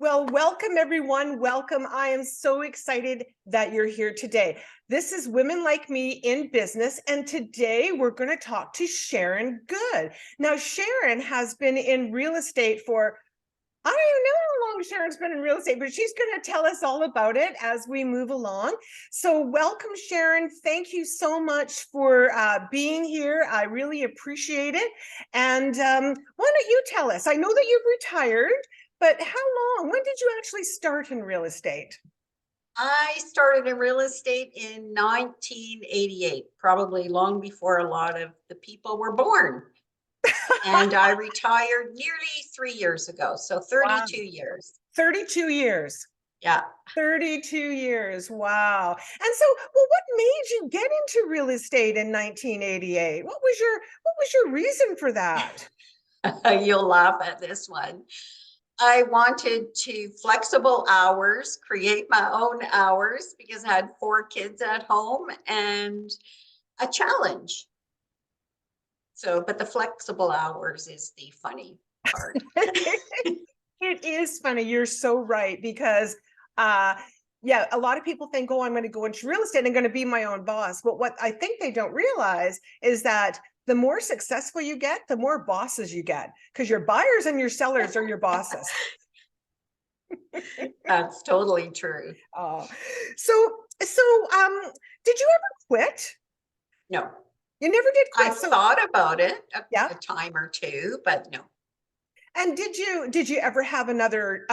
Well, welcome everyone. Welcome. I am so excited that you're here today. This is Women Like Me in Business, and today we're going to talk to Sharon Good. Now, Sharon has been in real estate for, I don't even know how long Sharon's been in real estate, but she's going to tell us all about it as we move along. So welcome, Sharon. Thank you so much for being here. I really appreciate it. And why don't you tell us? I know that you've retired, but how long? When did you actually start in real estate? I started in real estate in 1988, probably long before a lot of the people were born. And I retired nearly 3 years ago, so Wow. 32 years. 32 years. Yeah. 32 years. Wow. And so, well, what made you get into real estate in 1988? What was your reason for that? You'll laugh at this one. I wanted to flexible hours, create my own hours because I had 4 kids at home and a challenge. So, but the flexible hours is the funny part. It is funny. You're so right because yeah, a lot of people think, oh, I'm going to go into real estate and I'm going to be my own boss. But what I think they don't realize is that the more successful you get, the more bosses you get, because your buyers and your sellers are your bosses. That's totally true. Oh, so did you ever quit? No, You never did I quit. So thought about it yeah. a time or two, but no. And did you ever have another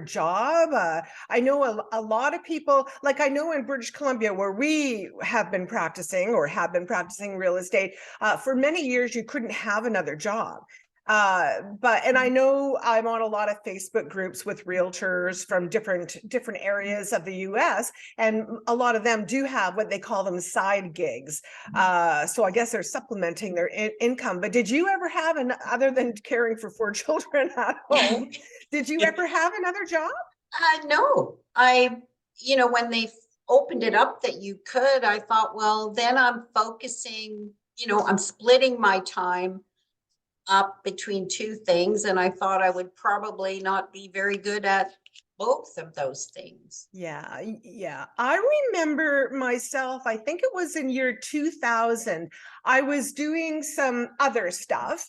job? I know a lot of people, like I know in British Columbia where we have been practicing real estate for many years, you couldn't have another job. And I know I'm on a lot of Facebook groups with realtors from different areas of the US, and a lot of them do have what they call them side gigs. So I guess they're supplementing their income. But did you ever have other than caring for 4 children at home, did you ever have another job? No, when they opened it up that you could, I thought, well, then I'm focusing, I'm splitting my time up between two things. And I thought I would probably not be very good at both of those things. Yeah, yeah. I remember myself, I think it was in year 2000, I was doing some other stuff,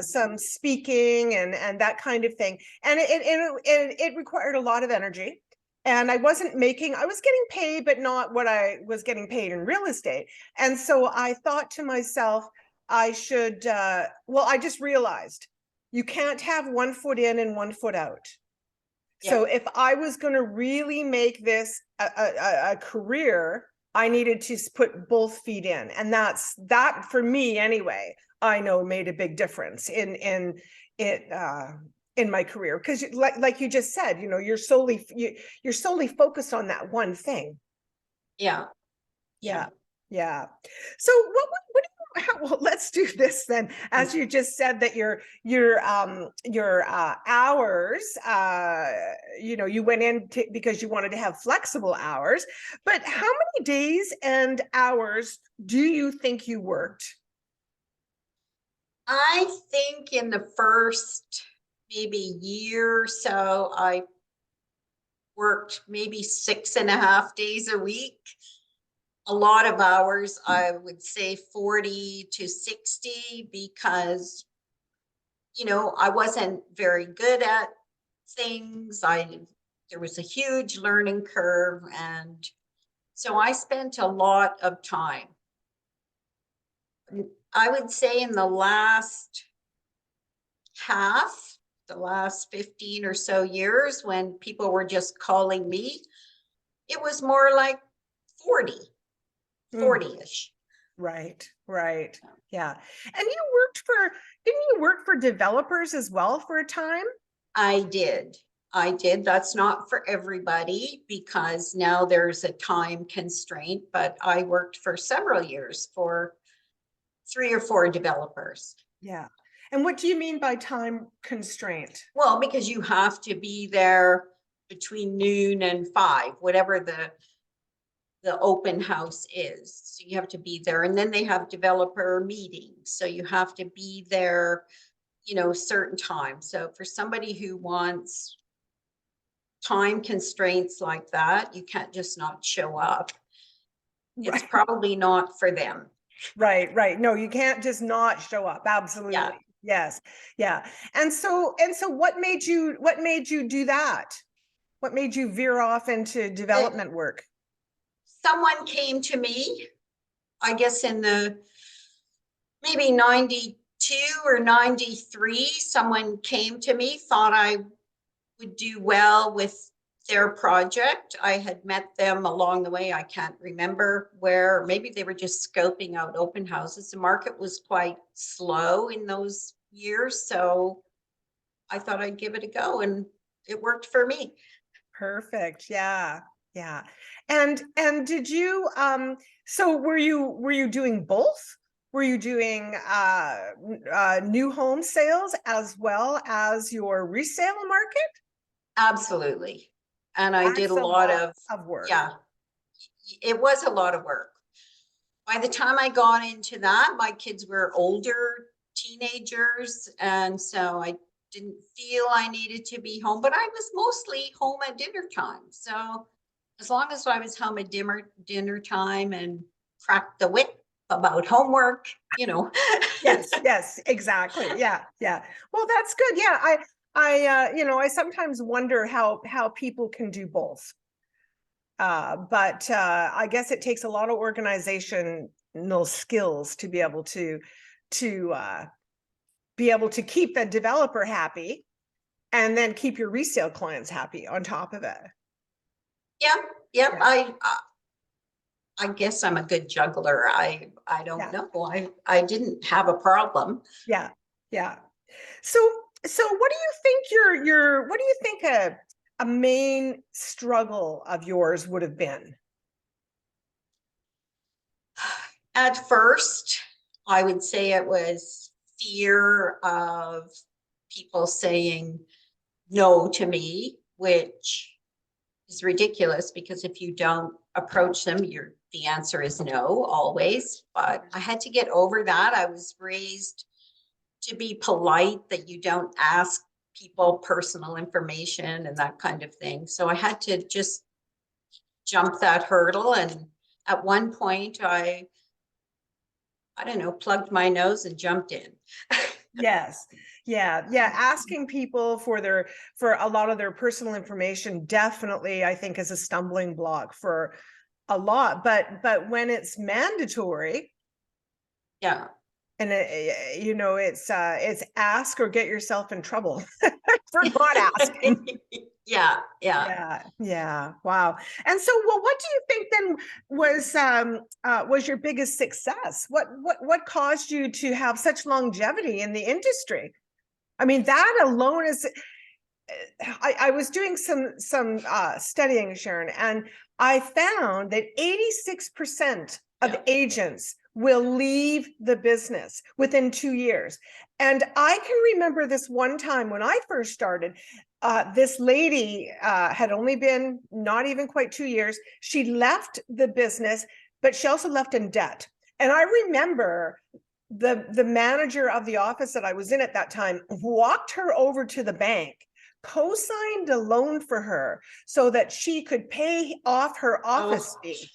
some speaking and that kind of thing. And it required a lot of energy. And I was getting paid, but not what I was getting paid in real estate. And so I thought to myself, I should, I just realized you can't have one foot in and one foot out. Yeah. So if I was going to really make this a career, I needed to put both feet in, and that for me anyway. I know made a big difference in my career, because like you just said, you're solely focused on that one thing. Yeah. Yeah. Yeah. So what well, let's do this then. As you just said that your hours, you went in because you wanted to have flexible hours, but how many days and hours do you think you worked? I think in the first maybe year or so, I worked maybe 6.5 days a week. A lot of hours, I would say 40 to 60, because, I wasn't very good at things. There was a huge learning curve. And so I spent a lot of time. I would say in the last 15 or so years, when people were just calling me, it was more like 40, 40-ish. Right. Yeah. And didn't you work for developers as well for a time? I did. That's not for everybody because now there's a time constraint, but I worked for several years for 3 or 4 developers. Yeah. And what do you mean by time constraint? Well, because you have to be there between noon and 5, whatever the open house is. So you have to be there. And then they have developer meetings. So you have to be there, certain time. So for somebody who wants time constraints like that, you can't just not show up. It's Right, probably not for them. right. No, you can't just not show up. Yeah. Absolutely. Yes. Yeah. And so what made you do that? What made you veer off into It, development work? someone came to me, I guess in the maybe 92 or 93, someone came to me, thought I would do well with their project. I had met them along the way. I can't remember where, maybe they were just scoping out open houses. The market was quite slow in those years. So I thought I'd give it a go, and it worked for me. Perfect. Yeah. Yeah. And did you so were you doing both? Were you doing new home sales as well as your resale market? Absolutely. And I did a That's a lot lot of, of work. yeah, it was a lot of work. By the time I got into that, my kids were older teenagers. And so I didn't feel I needed to be home, but I was mostly home at dinner time. So as long as I was home at dinner time and cracked the whip about homework, you know. Yes, exactly. Yeah. Well, that's good. Yeah, I sometimes wonder how people can do both. But I guess it takes a lot of organizational skills to to be able to keep the developer happy and then keep your resale clients happy on top of it. Yeah, yeah. Yeah, I guess I'm a good juggler. I don't yeah, know. I didn't have a problem. yeah, yeah. So so what do you think your what do you think a main struggle of yours would have been? At first, I would say it was fear of people saying no to me, which is ridiculous because if you don't approach them, the answer is no always. But I had to get over that. I was raised to be polite, that you don't ask people personal information and that kind of thing. So I had to just jump that hurdle. And at one point, I don't know, plugged my nose and jumped in. Yes. Yeah. Asking people for a lot of their personal information definitely, I think, is a stumbling block for a lot. But when it's mandatory Yeah. and it's ask or get yourself in trouble for not asking. Yeah, yeah. Yeah. Wow. And so, well, what do you think then was your biggest success? What caused you to have such longevity in the industry? I mean, that alone is. I was doing some studying, Sharon, and I found that 86% of Yeah. agents will leave the business within 2 years. And I can remember this one time when I first started. This lady had only been not even quite 2 years. She left the business, but she also left in debt. And I remember the manager of the office that I was in at that time walked her over to the bank, co-signed a loan for her so that she could pay off her office Oh, fee.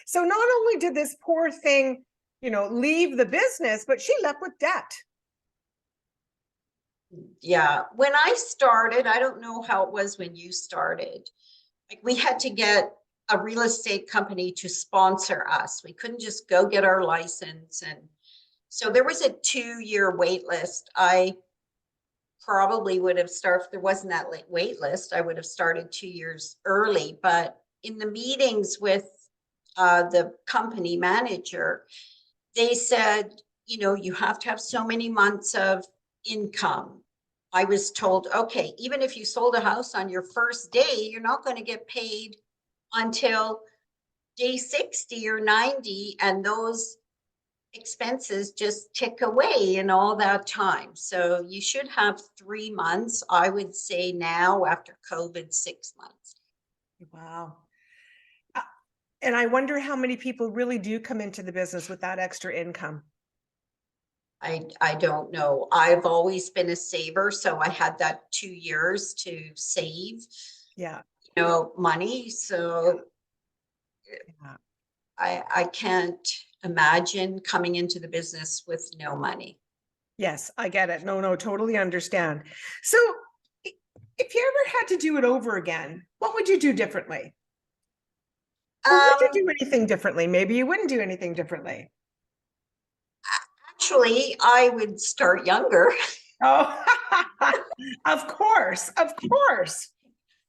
So not only did this poor thing, leave the business, but she left with debt. yeah. When I started, I don't know how it was when you started. Like, we had to get a real estate company to sponsor us. We couldn't just go get our license. And so there was a 2-year wait list. I probably would have started, if there wasn't that late wait list, I would have started 2 years early. But in the meetings with the company manager, they said, you have to have so many months of income. I was told, okay, even if you sold a house on your first day, you're not going to get paid until day 60 or 90. And those expenses just tick away in all that time. So you should have 3 months. I would say now, after COVID, 6 months. Wow. Uh, And I wonder how many people really do come into the business with that extra income. I don't know. I've always been a saver, so I had that 2 years to save. Yeah. money. So Yeah. I can't imagine coming into the business with no money. Yes, I get it. No, no, totally understand. So if you ever had to do it over again, what would you do differently? Or would you Um, do anything differently? Maybe you wouldn't do anything differently. Actually, I would start younger. Oh, of course, of course.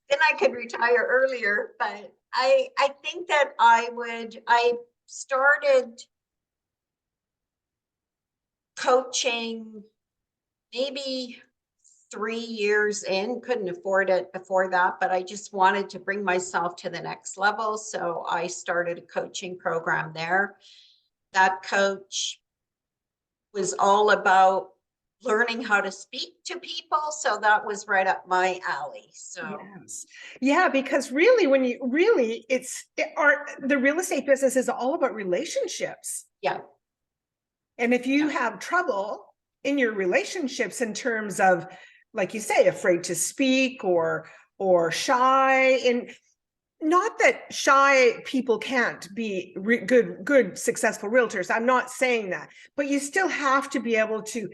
Then I could retire earlier. But I think that I started coaching maybe 3 years in, couldn't afford it before that, but I just wanted to bring myself to the next level. So I started a coaching program there. That coach was all about learning how to speak to people. So that was right up my alley. So Yes. Yeah, because really, when you really, the real estate business is all about relationships. yeah, And if you yeah, have trouble in your relationships in terms of, like you say, afraid to speak or shy, and not that shy people can't be good successful realtors. I'm not saying that, but you still have to be able to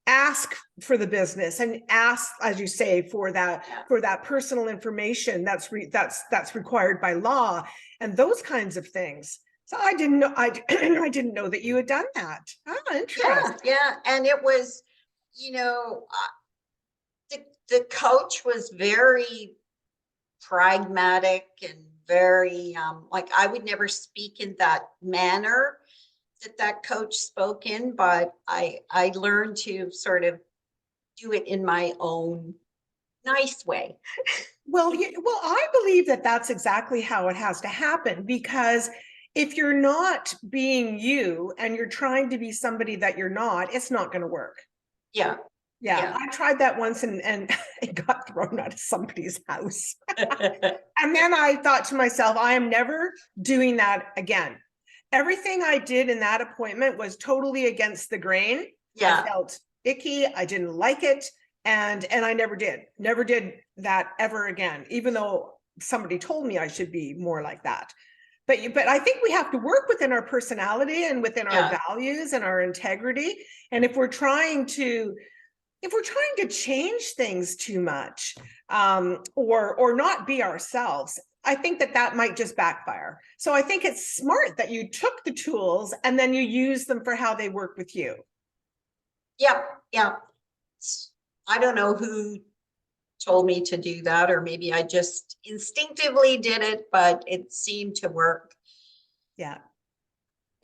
ask for the business and ask, as you say, for that personal information that's required by law and those kinds of things. So I didn't know, I didn't know that you had done that. Oh, interesting. yeah. And it was, you know, the coach was very pragmatic and very like I would never speak in that manner that coach spoke in, but I learned to sort of do it in my own nice way. Well, I believe that that's exactly how it has to happen, because if you're not being you and you're trying to be somebody that you're not, it's not going to work. Yeah, Yeah, yeah. I tried that once and it got thrown out of somebody's house. And then I thought to myself, I am never doing that again. Everything I did in that appointment was totally against the grain. I Yeah, felt icky. I didn't like it. And I never did that ever again, even though somebody told me I should be more like that. But I think we have to work within our personality and within our yeah, values and our integrity. And if we're trying to change things too much, or not be ourselves, I think that might just backfire. So I think it's smart that you took the tools and then you use them for how they work with you. yeah, yeah. I don't know who told me to do that, or maybe I just instinctively did it, but it seemed to work. Yeah,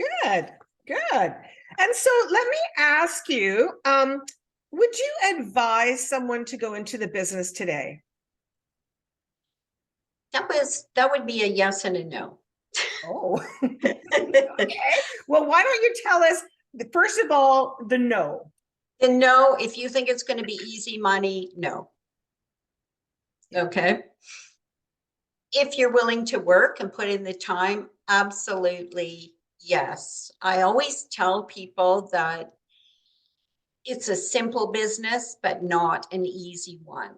good, good. And so let me ask you, would you advise someone to go into the business today? That would be a yes and a no. Oh, okay. Well, why don't you tell us, first of all, the no? The no, if you think it's going to be easy money, no. Yeah. Okay. If you're willing to work and put in the time, absolutely yes. I always tell people that it's a simple business, but not an easy one.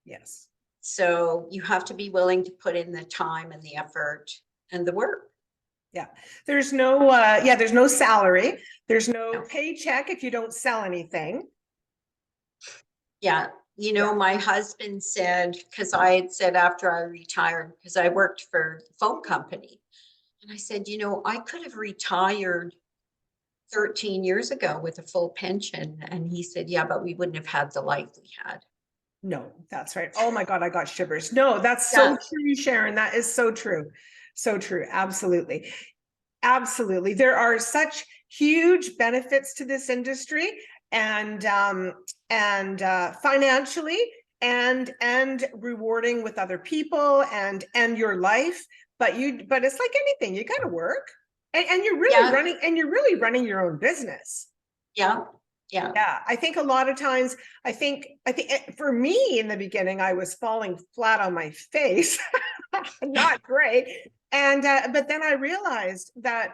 Yes. So you have to be willing to put in the time and the effort and the work. Yeah. There's no salary. There's no No. paycheck if you don't sell anything. Yeah. Yeah. My husband said, because I had said after I retired, because I worked for the phone company, and I said, I could have retired 13 years ago with a full pension. And he said, yeah, but we wouldn't have had the life we had. No, that's right. Oh my God, I got shivers. No, that's so Yeah. true, Sharon. That is so true. So true. Absolutely. Absolutely. There are such huge benefits to this industry, and financially, and rewarding with other people and your life. But it's like anything, you got to work, and Yeah. you're really running your own business. Yeah. Yeah. Yeah, I think a lot of times, I think for me in the beginning, I was falling flat on my face, not great. And but then I realized that,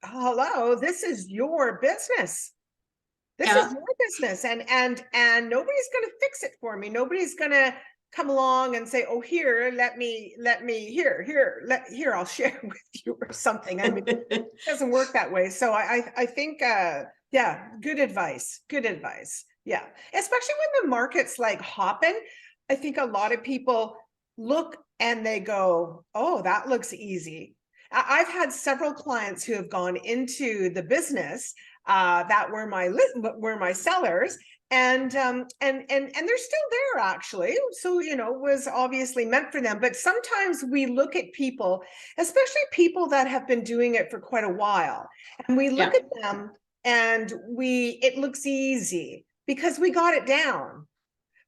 hello, this is your business. This is Yeah. your business, and nobody's going to fix it for me. Nobody's going to come along and say, oh, here, here, I'll share with you or something. I mean, it doesn't work that way. So I think, yeah, good advice. Good advice. Yeah. Especially when the market's like hopping. I think a lot of people look and they go, oh, that looks easy. I've had several clients who have gone into the business that were my sellers, and they're still there actually. So was obviously meant for them. But sometimes we look at people, especially people that have been doing it for quite a while, and we look at them and it looks easy because we got it down,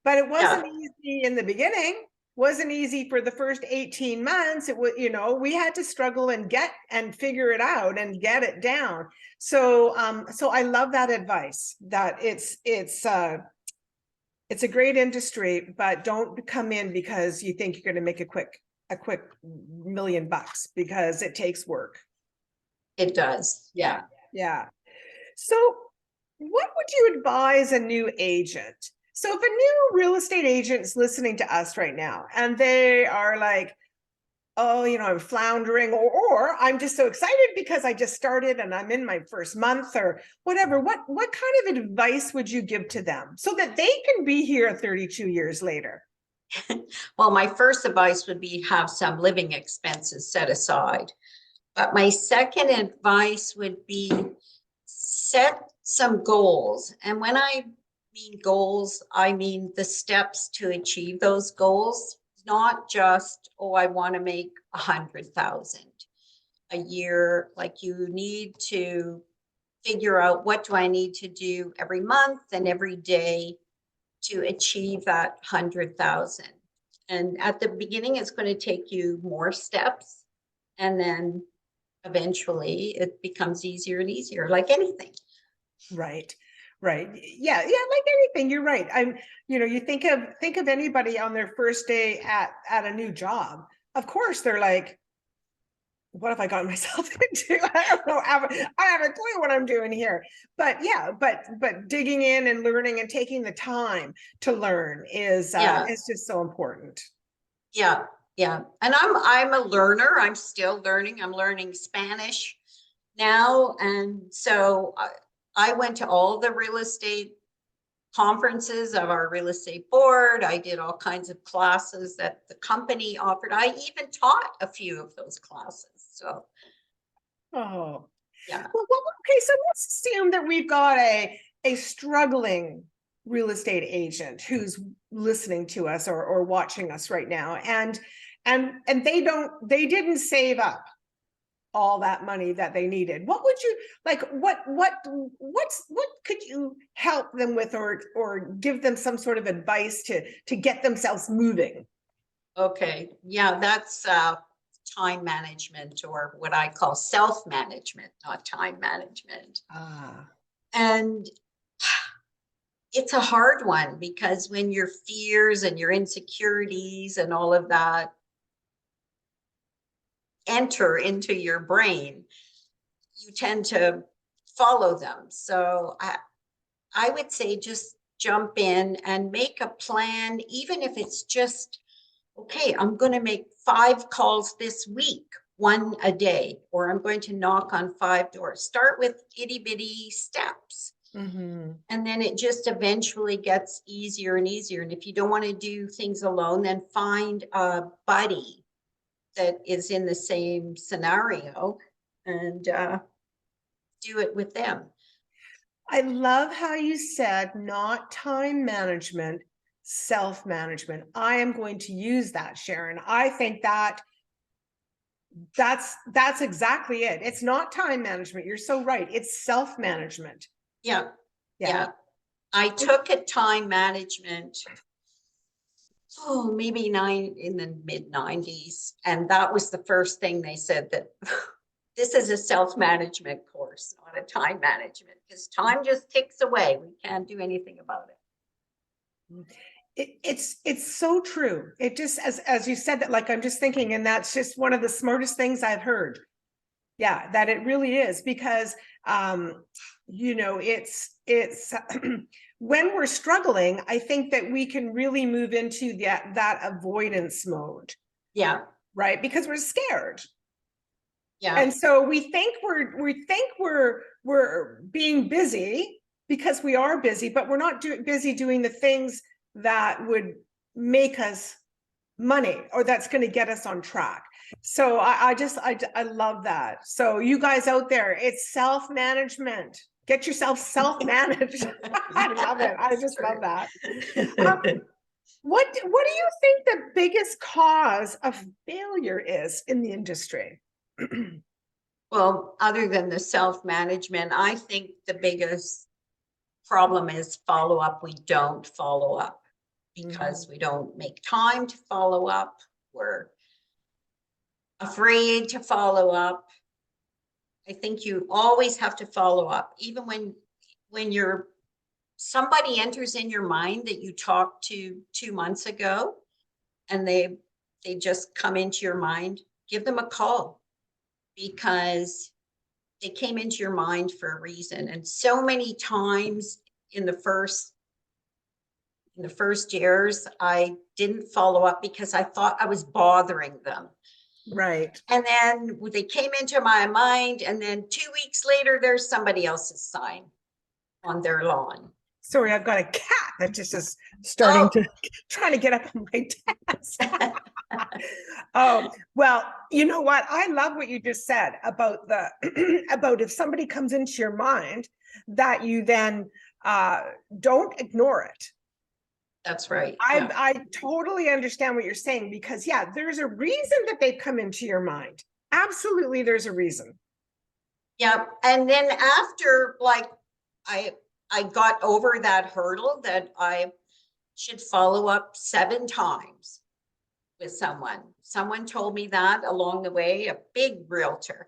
but it wasn't easy in the beginning. Wasn't easy for the first 18 months. It was, we had to struggle and figure it out and get it down. So so I love that advice, that it's a great industry, but don't come in because you think you're going to make a quick $1 million, because it takes work. It does. Yeah. Yeah. So what would you advise a new agent? So if a new real estate agent is listening to us right now and they are like, oh, I'm floundering, or I'm just so excited because I just started and I'm in my first month or whatever, what kind of advice would you give to them so that they can be here 32 years later? Well, my first advice would be have some living expenses set aside. But my second advice would be set some goals. And when I mean goals, I mean the steps to achieve those goals, not just, oh, I want to make 100,000 a year. Like, you need to figure out, what do I need to do every month and every day to achieve that 100,000. And at the beginning, it's going to take you more steps, and then eventually it becomes easier and easier, like anything. Right. Yeah, like anything, you're right. You think of anybody on their first day at a new job. Of course, they're like, what have I gotten myself into? I don't know. I have a clue what I'm doing here. But yeah, but digging in and learning and taking the time to learn is just so important. Yeah. And I'm a learner. I'm still learning. I'm learning Spanish now. And so I went to all the real estate conferences of our real estate board. I did all kinds of classes that the company offered. I even taught a few of those classes. So, oh, yeah. Well, okay, so let's assume that we've got a struggling real estate agent who's listening to us or watching us right now, and they didn't save up all that money that they needed. What would you like? What could you help them with, or give them some sort of advice to get themselves moving? Okay. Yeah, that's time management, or what I call self-management, not time management. And it's a hard one, because when your fears and your insecurities and all of that enter into your brain, you tend to follow them. So I would say just jump in and make a plan, even if it's just, okay, I'm going to make 5 calls this week, 1 a day, or I'm going to knock on 5 doors. Start with itty bitty steps. Mm-hmm. And then it just eventually gets easier and easier. And if you don't want to do things alone, then find a buddy that is in the same scenario and do it with them. I love how you said not time management, self-management. I am going to use that, Sharon. I think that's exactly it. It's not time management. You're so right. It's self-management. Yeah. I took a time management, maybe in the mid-90s. And that was the first thing they said, that this is a self-management course, not a time management, because time just ticks away. We can't do anything about it. It's so true. It just, as you said that, like, I'm just thinking, and that's just one of the smartest things I've heard. Yeah, that it really is, because You know, it's when we're struggling, I think that we can really move into that avoidance mode, Yeah, right? Because we're scared. yeah, And so we think we're being busy because we are busy, but we're not busy doing the things that would make us money or that's going to get us on track. So I love that. So you guys out there, it's self-management. Get yourself self-managed. I love it. I just love that. What do you think the biggest cause of failure is in the industry? Well, other than the self-management, I think the biggest problem is follow-up. We don't follow up because we don't make time to follow up. We're afraid to follow up. I think you always have to follow up, even when you're somebody enters in your mind that you talked to 2 months ago, and they just come into your mind. Give them a call, because they came into your mind for a reason. And so many times in the first years, I didn't follow up because I thought I was bothering them. Right. And then they came into my mind, and then 2 weeks later, there's somebody else's sign on their lawn. Sorry, I've got a cat that just is Oh, trying to get up on my desk. Oh, well, you know what? I love what you just said about about if somebody comes into your mind, that you then don't ignore it. that's right. Yeah. I totally understand what you're saying, because yeah, there's a reason that they've come into your mind. Absolutely, there's a reason. Yeah. And then after, like, I got over that hurdle that I should follow up 7 times with someone. Someone told me that along the way, a big realtor.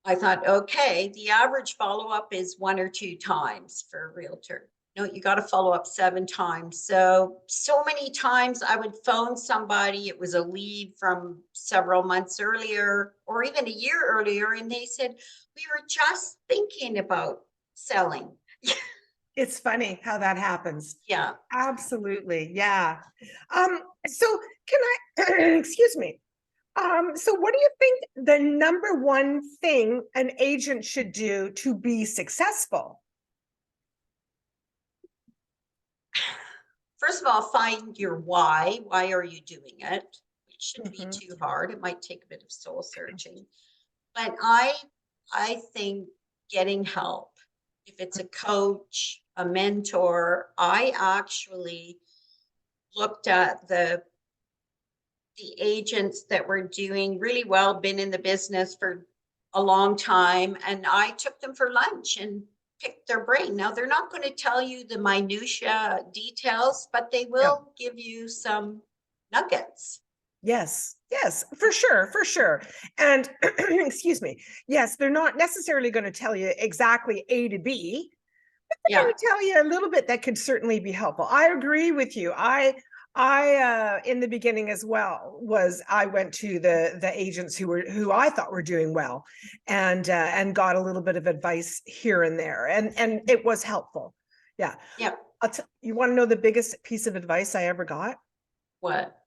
I thought, okay, the average follow-up is 1 or 2 times for a realtor. No, you got to follow up 7 times. So many times I would phone somebody. It was a lead from several months earlier or even a year earlier. And they said, we were just thinking about selling. It's funny how that happens. Yeah. Absolutely. Yeah. So can I, excuse me. So what do you think the number one thing an agent should do to be successful? First of all, find your why. Why are you doing it? It shouldn't be Mhm. too hard. It might take a bit of soul searching. But I think getting help, if it's a coach, a mentor, I actually looked at the agents that were doing really well, been in the business for a long time, and I took them for lunch and picked their brain. Now, they're not going to tell you the minutia details, but they Yep. will give you some nuggets. Yes, yes, for sure, for sure. And excuse me, yes, they're not necessarily going to tell you exactly A to B. They're Yeah. going to tell you a little bit that could certainly be helpful. I agree with you. In the beginning as well, I went to the agents who I thought were doing well, and got a little bit of advice here and there, and it was helpful. Yeah. Yeah. You want to know the biggest piece of advice I ever got? What?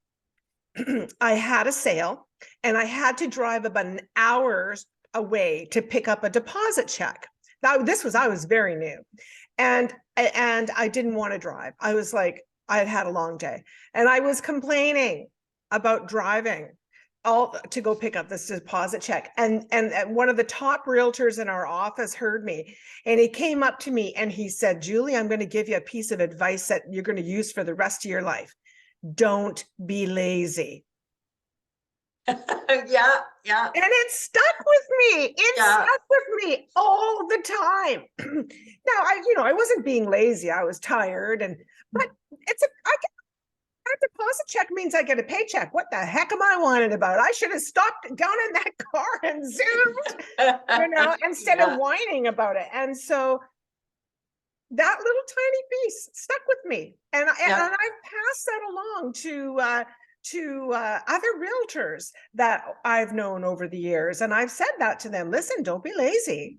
I had a sale and I had to drive about an hour away to pick up a deposit check. Now, I was very new, and I didn't want to drive. I was like, I had a long day, and I was complaining about driving all to go pick up this deposit check. And one of the top realtors in our office heard me, and he came up to me and he said, Julie, I'm going to give you a piece of advice that you're going to use for the rest of your life. Don't be lazy. Yeah. Yeah. And it stuck with me. It Yeah. stuck with me all the time. Now, I wasn't being lazy. I was tired, but I get a deposit check means I get a paycheck. What the heck am I whining about? I should have stopped down in that car and zoomed, instead of Yeah. whining about it. And so that little tiny piece stuck with me, and I've passed that along to other realtors that I've known over the years, and I've said that to them. Listen, don't be lazy.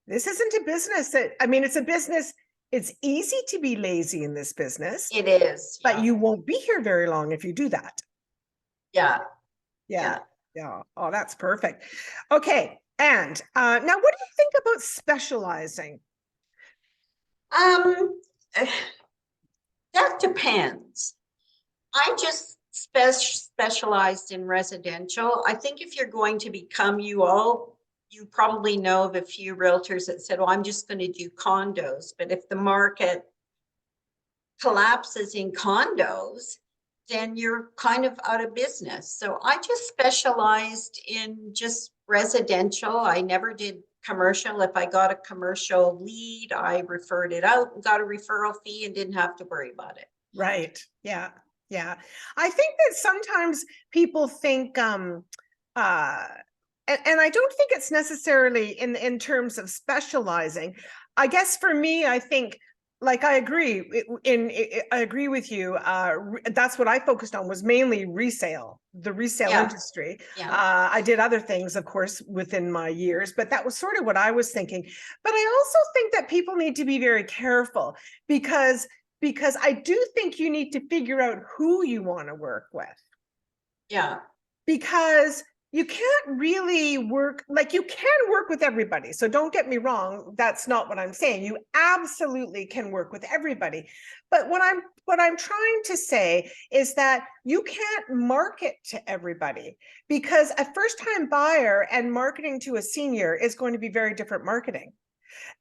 This isn't a business that, I mean, it's a business. It's easy to be lazy in this business, It is, but yeah, you won't be here very long if you do that. yeah, Yeah. yeah. Yeah. Oh, that's perfect. Okay. And now what do you think about specializing? Um, that depends. I just specialized in residential. I think if you're going to become you probably know of a few realtors that said, well, I'm just going to do condos. But if the market collapses in condos, then you're kind of out of business. So I just specialized in just residential. I never did commercial. If I got a commercial lead, I referred it out and got a referral fee and didn't have to worry about it. Right. Yeah. Yeah. I think that sometimes people think uh and I don't think it's necessarily in terms of specializing. I guess for me, I think like I agree I agree with you. That's what I focused on was mainly resale, the resale Yeah, industry. yeah, I did other things, of course, within my years, but that was sort of what I was thinking. But I also think that people need to be very careful because I do think you need to figure out who you want to work with, yeah, because you can't really work, like you can work with everybody. So don't get me wrong, that's not what I'm saying. You absolutely can work with everybody. But what I'm trying to say is that you can't market to everybody, because a first-time buyer and marketing to a senior is going to be very different marketing.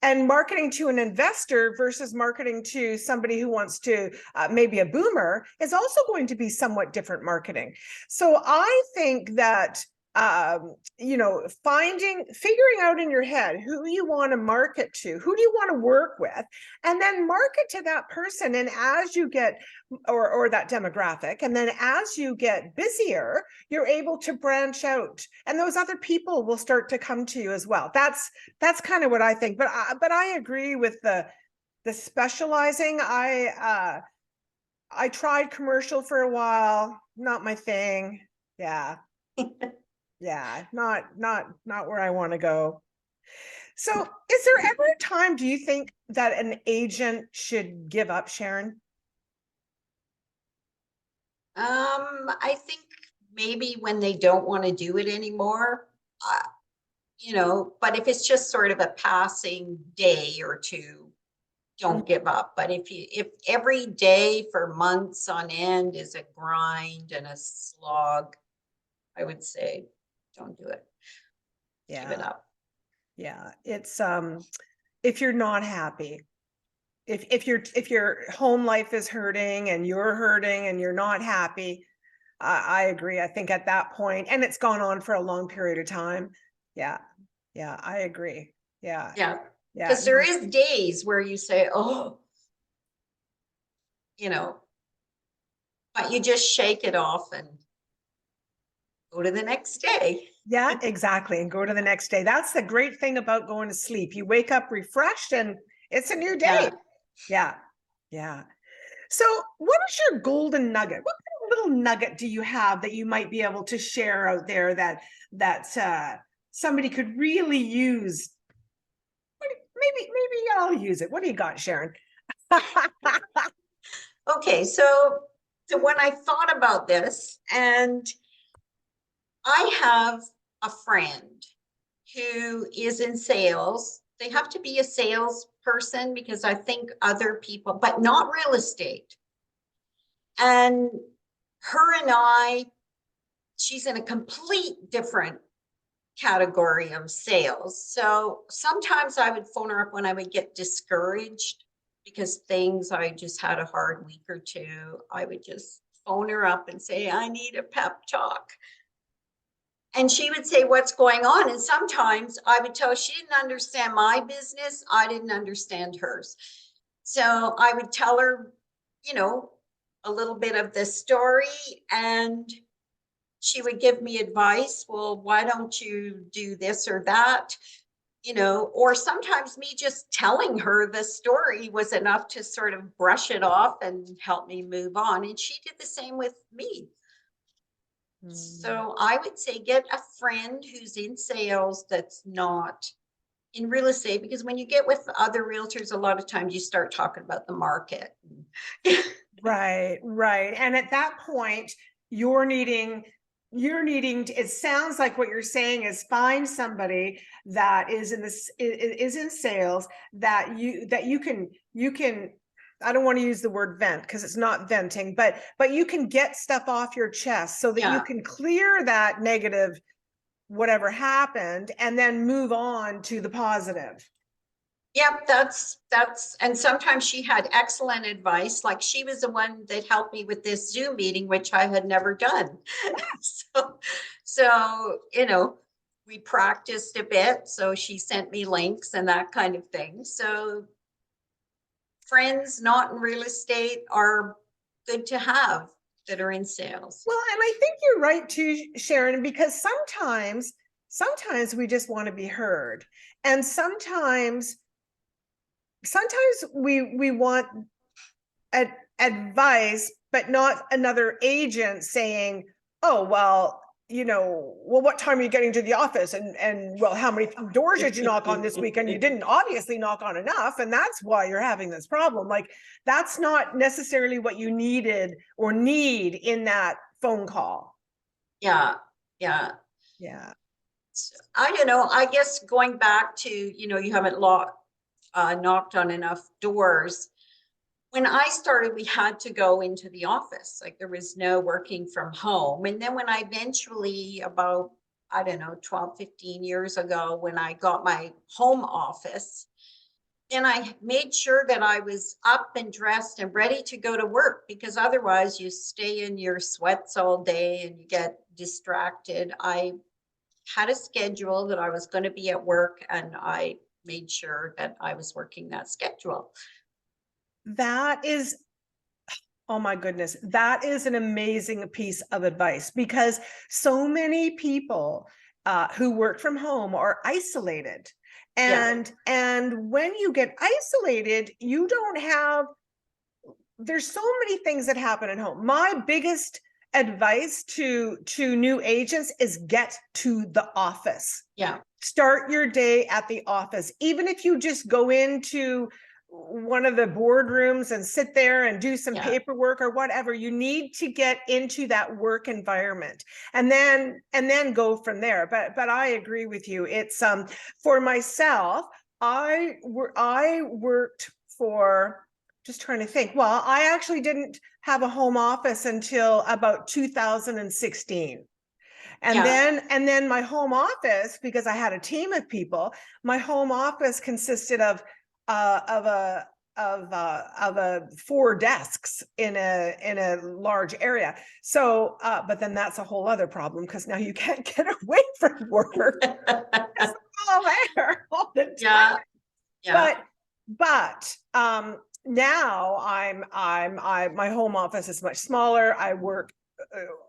And marketing to an investor versus marketing to somebody who wants to maybe a boomer is also going to be somewhat different marketing. So I think that figuring out in your head who you want to market to, who do you want to work with, and then market to that person. And as you get, or that demographic, and then as you get busier, you're able to branch out, and those other people will start to come to you as well. That's kind of what I think. But I agree with the specializing. I tried commercial for a while, not my thing. Yeah. Yeah, not where I want to go. So, is there ever a time, do you think, that an agent should give up, Sharon? I think maybe when they don't want to do it anymore, but if it's just sort of a passing day or two, don't give up. But if every day for months on end is a grind and a slog, I would say don't do it. Give it Yeah. up. Yeah. It's if you're not happy, if your home life is hurting and you're hurting and you're not happy, I agree. I think at that point, and it's gone on for a long period of time. Yeah. Yeah, I agree. Yeah. Yeah. Yeah. Because there is days where you say, oh, you know, but you just shake it off and go to the next day. Yeah, exactly. And go to the next day. That's the great thing about going to sleep. You wake up refreshed and it's a new day. Yeah. Yeah. Yeah. So, what is your golden nugget? What kind of little nugget do you have that you might be able to share out there that somebody could really use? Maybe I'll use it. What do you got, Sharon? Okay. So when I thought about this, and I have a friend who is in sales. They have to be a salesperson because I think other people, but not real estate. And her and she's in a complete different category of sales. So sometimes I would phone her up when I would get discouraged because I just had a hard week or two. I would just phone her up and say, I need a pep talk. And she would say, what's going on? And sometimes I would tell her she didn't understand my business. I didn't understand hers. So I would tell her, a little bit of the story, and she would give me advice. Well, why don't you do this or that? Or sometimes me just telling her the story was enough to sort of brush it off and help me move on. And she did the same with me. So I would say get a friend who's in sales that's not in real estate, because when you get with other realtors, a lot of times you start talking about the market. Right, right. And at that point, you're needing to, it sounds like what you're saying is find somebody that is in this is in sales that you can, I don't want to use the word vent because it's not venting, but you can get stuff off your chest so that you Yeah. can clear that negative whatever happened and then move on to the positive. Yep, and sometimes she had excellent advice. Like she was the one that helped me with this Zoom meeting, which I had never done. So, we practiced a bit. So she sent me links and that kind of thing. So friends not in real estate are good to have that are in sales. Well, and I think you're right too, Sharon, because sometimes we just want to be heard. And sometimes we want advice, but not another agent saying, oh, well, what time are you getting to the office? And well, how many doors did you knock on this weekend? You didn't obviously knock on enough. And that's why you're having this problem. Like, that's not necessarily what you needed or need in that phone call. Yeah. I don't know. I guess going back to, you haven't knocked on enough doors. When I started, we had to go into the office. Like there was no working from home. And then when I eventually, about, I don't know, 12, 15 years ago, when I got my home office, then I made sure that I was up and dressed and ready to go to work, because otherwise you stay in your sweats all day and you get distracted. I had a schedule that I was going to be at work, and I made sure that I was working that schedule. That is, oh my goodness, that is an amazing piece of advice, because so many people who work from home are isolated. And when you get isolated, you don't have, there's so many things that happen at home. My biggest advice to new agents is get to the office. Yeah. Start your day at the office. Even if you just go into one of the boardrooms and sit there and do some paperwork or whatever, you need to get into that work environment and then go from there. But I agree with you. It's for myself, I worked for, just trying to think. Well, I actually didn't have a home office until about 2016. And then my home office, because I had a team of people, my home office consisted of 4 desks in a large area. So, but then that's a whole other problem, because now you can't get away from work. It's all there all the time. But now my home office is much smaller. I work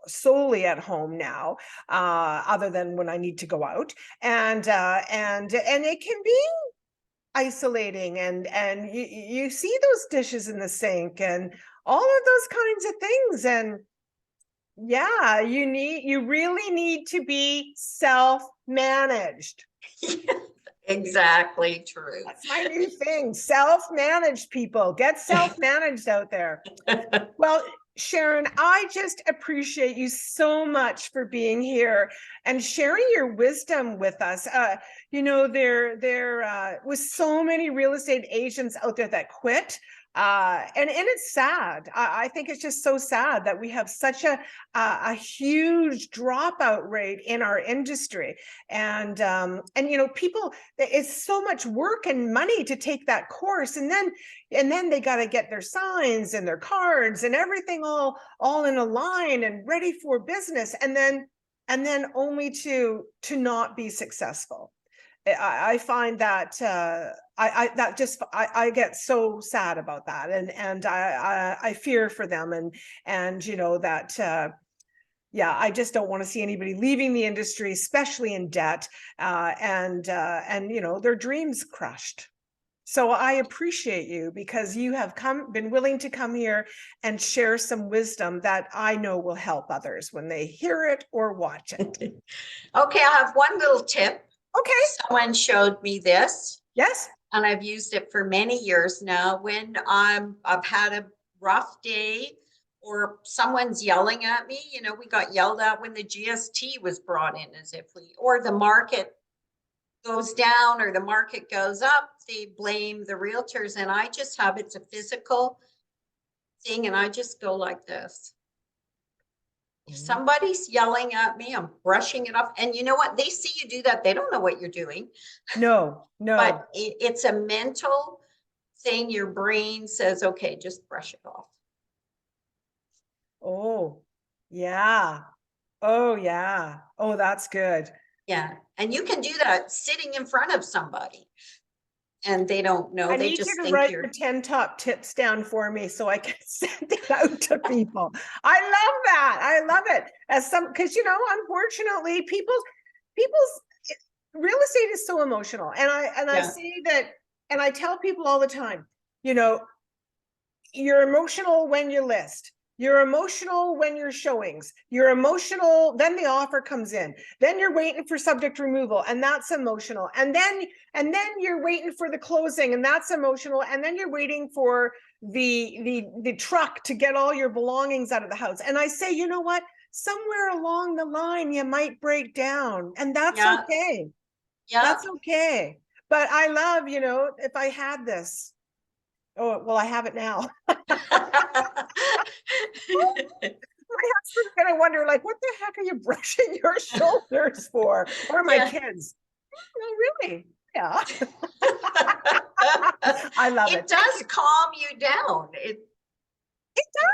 solely at home now, other than when I need to go out, and it can be isolating, and you see those dishes in the sink and all of those kinds of things. And yeah, you really need to be self-managed. Exactly true. That's my new thing. Self-managed people. Get self-managed out there. Well, Sharon, I just appreciate you so much for being here and sharing your wisdom with us. There was so many real estate agents out there that quit. And it's sad. I think it's just so sad that we have such a huge dropout rate in our industry. And people, it's so much work and money to take that course. And then they got to get their signs and their cards and everything all in a line and ready for business. And then only to not be successful. I find that I get so sad about that, and I fear for them, and that I just don't want to see anybody leaving the industry, especially in debt, and their dreams crushed. So I appreciate you, because you have been willing to come here and share some wisdom that I know will help others when they hear it or watch it. Okay, I have one little tip. Okay. Someone showed me this Yes. and I've used it for many years now. When I've had a rough day or someone's yelling at me, you know, we got yelled at when the GST was brought in, as if we, or the market goes down or the market goes up, they blame the realtors. And I just have, it's a physical thing. And I just go like this. If somebody's yelling at me, I'm brushing it off. And you know what? They see you do that. They don't know what you're doing, No, no. but it's a mental thing. Your brain says, okay, just brush it off. Oh, yeah. Oh, yeah. Oh, that's good. Yeah. And you can do that sitting in front of somebody and they don't know. I They need you just to think write you're, the 10 top tips down for me so I can send it out to people. I love that. I love it. As some, because you know, unfortunately, people's real estate is so emotional. And I yeah, say that, and I tell people all the time, you know, you're emotional when you list. You're emotional when you're showings. You're emotional, then the offer comes in. Then you're waiting for subject removal, and that's emotional. And then you're waiting for the closing, and that's emotional. And then you're waiting for the truck to get all your belongings out of the house. And I say, you know what? Somewhere along the line, you might break down, and that's yeah, okay. yeah. That's okay. But I love, you know, if I had this. Oh, well, I have it now. My husband's gonna wonder, like, what the heck are you brushing your shoulders for? Or my Yeah. kids. Oh, really? Yeah. I love It it. Thank does you. calm you down. It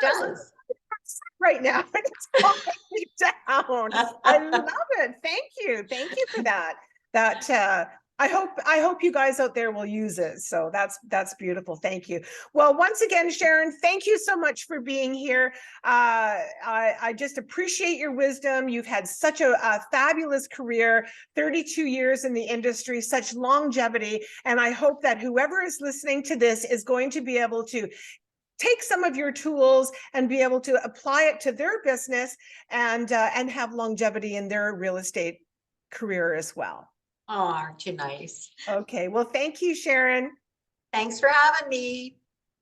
Does. does. Right now. It's calming me down. I love it. Thank you. Thank you for that. That I hope you guys out there will use it. So that's beautiful. Thank you. Well, once again, Sharon, thank you so much for being here. I just appreciate your wisdom. You've had such a fabulous career, 32 years in the industry, such longevity. And I hope that whoever is listening to this is going to be able to take some of your tools and be able to apply it to their business and have longevity in their real estate career as well. Oh, aren't you nice? Okay, well, thank you, Sharon. Thanks for having me.